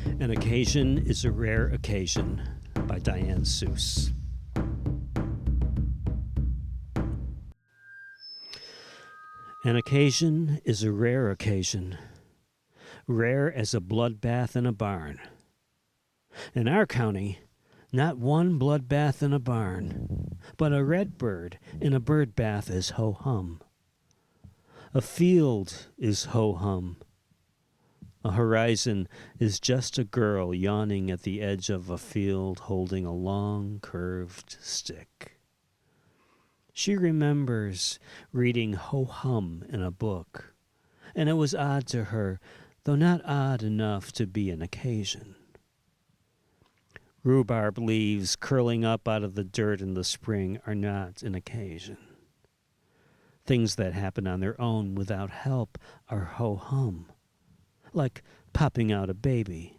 An Occasion is a Rare Occasion by Diane Seuss. An occasion is a rare occasion, rare as a bloodbath in a barn. In our county, not one bloodbath in a barn, but a red bird in a bird bath is ho-hum. A field is ho-hum. A horizon is just a girl yawning at the edge of a field holding a long curved stick. She remembers reading ho-hum in a book, and it was odd to her, though not odd enough to be an occasion. Rhubarb leaves curling up out of the dirt in the spring are not an occasion. Things that happen on their own without help are ho-hum, like popping out a baby.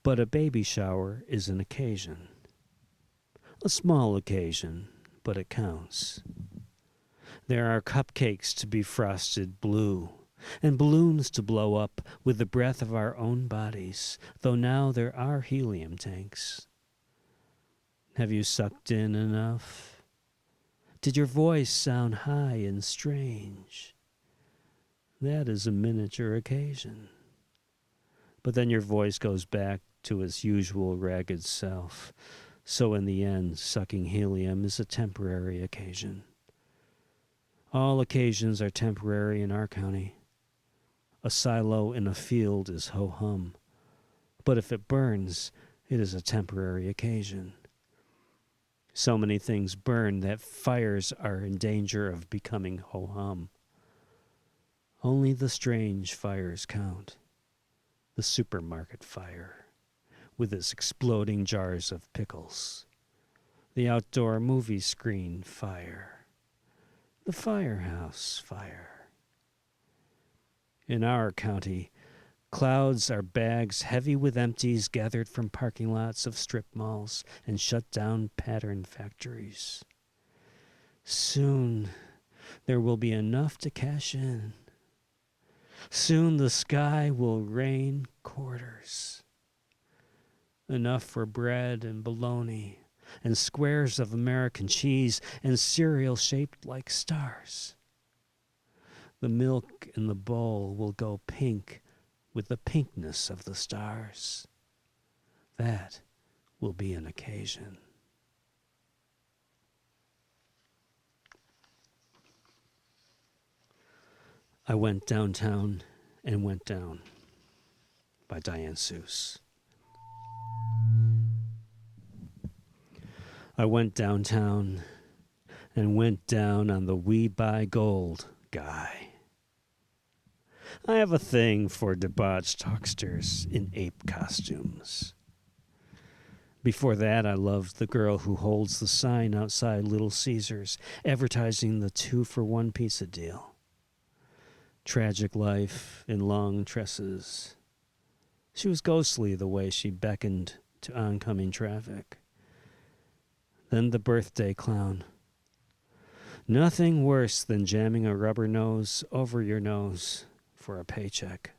But a baby shower is an occasion. A small occasion, but it counts. There are cupcakes to be frosted blue, and balloons to blow up with the breath of our own bodies, though now there are helium tanks. Have you sucked in enough? Did your voice sound high and strange? That is a miniature occasion. But then your voice goes back to its usual ragged self. So in the end, sucking helium is a temporary occasion. All occasions are temporary in our county. A silo in a field is ho-hum. But if it burns, it is a temporary occasion. So many things burn that fires are in danger of becoming ho-hum. Only the strange fires count. The supermarket fire, with its exploding jars of pickles. The outdoor movie screen fire. The firehouse fire. In our county, clouds are bags heavy with empties gathered from parking lots of strip malls and shut-down pattern factories. Soon, there will be enough to cash in. Soon the sky will rain quarters. Enough for bread and bologna and squares of American cheese and cereal shaped like stars. The milk in the bowl will go pink with the pinkness of the stars. That will be an occasion. I Went Downtown and Went Down by Diane Seuss. I went downtown and went down on the we buy gold guy. I have a thing for debauched hucksters in ape costumes. Before that, I loved the girl who holds the sign outside Little Caesars advertising the 2-for-1 pizza deal. Tragic life in long tresses. She was ghostly the way she beckoned to oncoming traffic. Then the birthday clown. Nothing worse than jamming a rubber nose over your nose for a paycheck.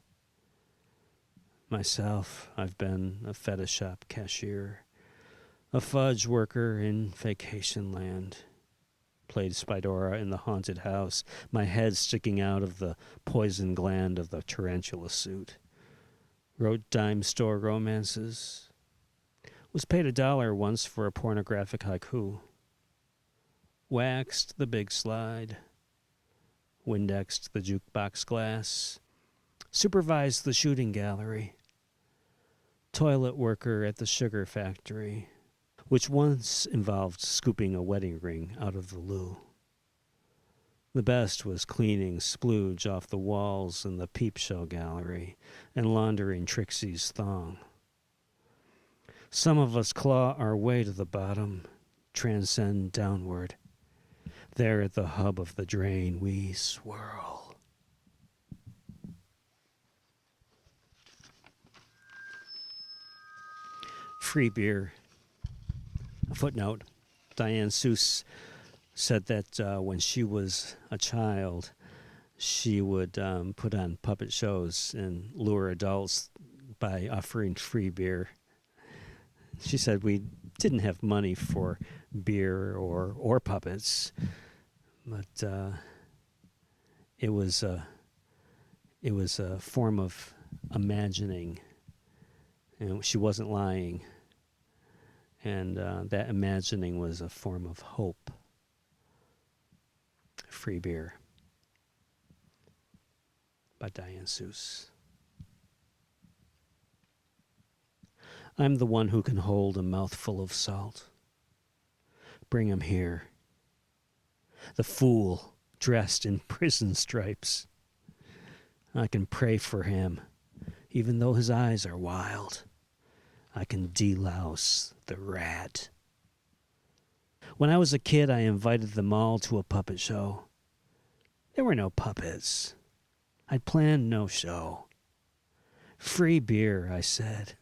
Myself, I've been a fetish shop cashier, a fudge worker in vacation land. Played Spidora in the haunted house, my head sticking out of the poison gland of the tarantula suit. Wrote dime store romances. Was paid $1 once for a pornographic haiku. Waxed the big slide. Windexed the jukebox glass. Supervised the shooting gallery. Toilet worker at the sugar factory, which once involved scooping a wedding ring out of the loo. The best was cleaning splooge off the walls in the peep show gallery and laundering Trixie's thong. Some of us claw our way to the bottom, transcend downward. There at the hub of the drain we swirl. Free beer. A footnote. Diane Seuss said that when she was a child, she would put on puppet shows and lure adults by offering free beer. She said we didn't have money for beer or puppets, but it was a form of imagining. And she wasn't lying, and that imagining was a form of hope. Free beer by Diane Seuss. I'm the one who can hold a mouthful of salt. Bring him here. The fool dressed in prison stripes. I can pray for him, even though his eyes are wild. I can delouse the rat. When I was a kid, I invited them all to a puppet show. There were no puppets. I'd planned no show. Free beer, I said,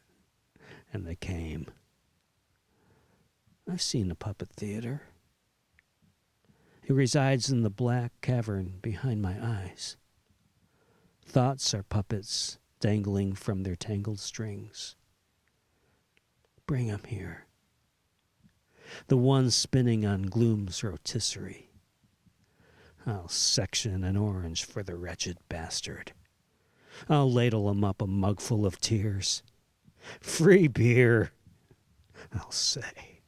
and they came. I've seen a puppet theater. It resides in the black cavern behind my eyes. Thoughts are puppets dangling from their tangled strings. Bring 'em here. The one spinning on gloom's rotisserie. I'll section an orange for the wretched bastard. I'll ladle him up a mugful of tears. Free beer, I'll say.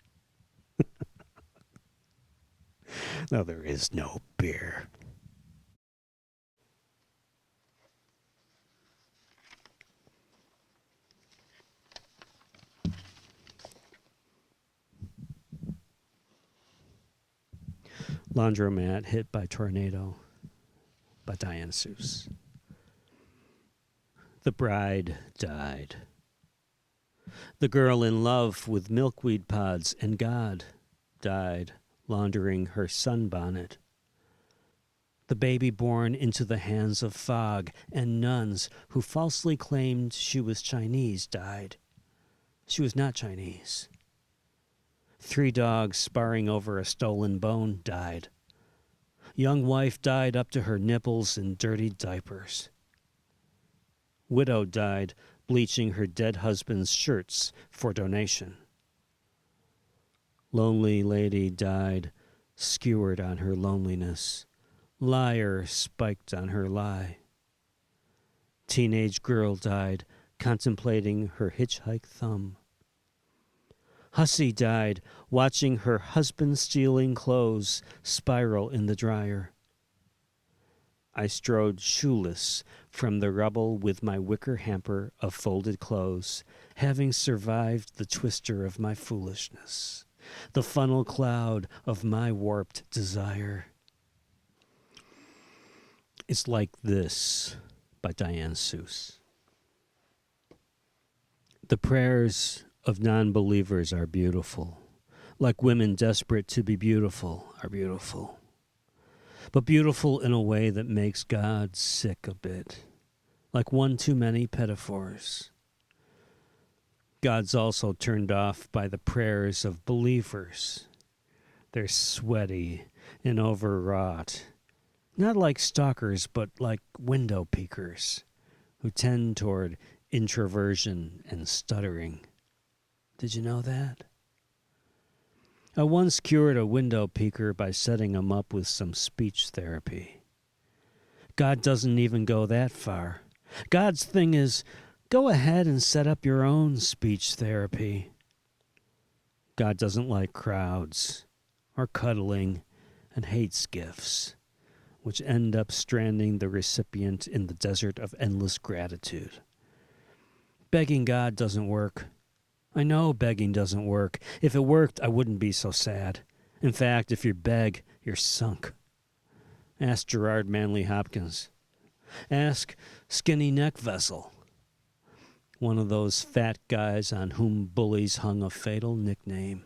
Though there is no beer. Laundromat Hit by Tornado by Diane Seuss. The bride died. The girl in love with milkweed pods and God died, laundering her sunbonnet. The baby born into the hands of fog and nuns who falsely claimed she was Chinese died. She was not Chinese. 3 dogs sparring over a stolen bone died. Young wife died up to her nipples in dirty diapers. Widow died bleaching her dead husband's shirts for donation. Lonely lady died skewered on her loneliness. Liar spiked on her lie. Teenage girl died contemplating her hitchhike thumb. Hussy died watching her husband stealing clothes spiral in the dryer. I strode shoeless from the rubble with my wicker hamper of folded clothes, having survived the twister of my foolishness, the funnel cloud of my warped desire. It's Like This by Diane Seuss. The prayers of non-believers are beautiful, like women desperate to be beautiful are beautiful, but beautiful in a way that makes God sick a bit, like one too many pedophores. God's also turned off by the prayers of believers. They're sweaty and overwrought, not like stalkers, but like window peekers who tend toward introversion and stuttering. Did you know that? I once cured a window peeker by setting him up with some speech therapy. God doesn't even go that far. God's thing is, go ahead and set up your own speech therapy. God doesn't like crowds or cuddling and hates gifts, which end up stranding the recipient in the desert of endless gratitude. Begging God doesn't work. I know begging doesn't work. If it worked, I wouldn't be so sad. In fact, if you beg, you're sunk. Ask Gerard Manley Hopkins. Ask Skinny Neck Vessel, one of those fat guys on whom bullies hung a fatal nickname.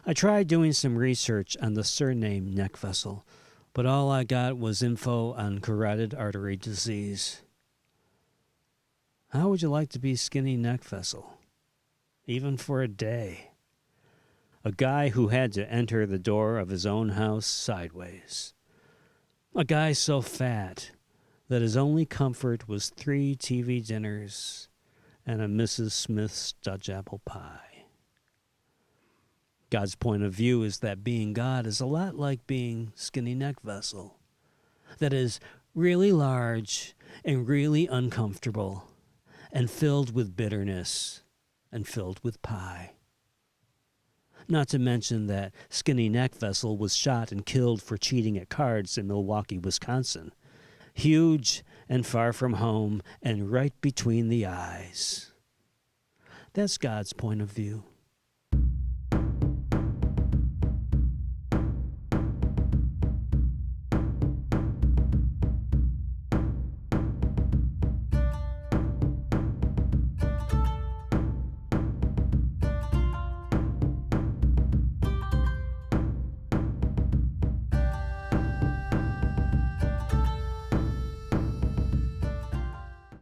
I tried doing some research on the surname Neck Vessel, but all I got was info on carotid artery disease. How would you like to be Skinny Neck Vessel? Even for a day. A guy who had to enter the door of his own house sideways. A guy so fat that his only comfort was 3 TV dinners and a Mrs. Smith's Dutch apple pie. God's point of view is that being God is a lot like being skinny neck vessel. That is really large and really uncomfortable and filled with bitterness and filled with pie. Not to mention that skinny neck vessel was shot and killed for cheating at cards in Milwaukee, Wisconsin. Huge and far from home and right between the eyes. That's God's point of view.